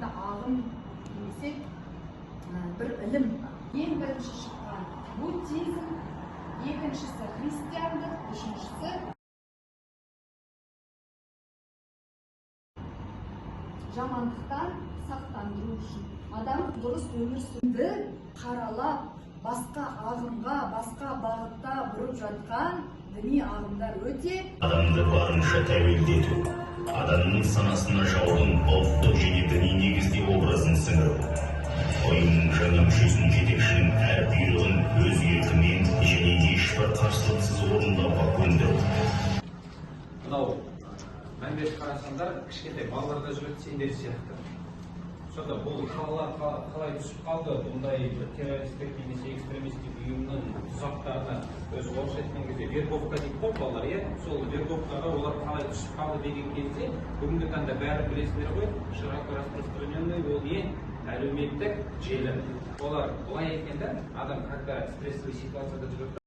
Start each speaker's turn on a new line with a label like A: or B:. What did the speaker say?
A: енді ағым демесек бір ілім. Ең бірінші шыққан буддизм, екіншісі христиандық, үшіншісі жамандықтан сақтандыру үшін. Адам дұрыс өмір сүруді қаралап, басқа ағымға, басқа бағытта бұрып жатқан діни ағымдар өте.
B: Адамды барынша тәуелді ету, адамның санасына жаудың ұлттық және діни негізде образын сіңіру, ұйымның жаңа мүшесінің жетекшінің әр бұйрығын өз еркімен және ешбір қарсылықсыз орындауға көндіру.
C: Мынау мәңгілік қарасаңдар, кішкентай балаларда жүреді сендер сияқты. Сонда бұл қалалар қалай түсіп қалды, бұндай террористік немесе экстремистік ұйымның тұзақтарына, өз орысша айтқан кезде вербовка дейді ғой балалар, иә? Сол вербовкаға олар қалай түсіп қалды деген кезде, бүгінгі таңда бәрі білесіңдер ғой, широко распространенный ол не? Әлеуметтік желі. Олар былай еткенде, адам когда стрессовый ситуацияда жүреді,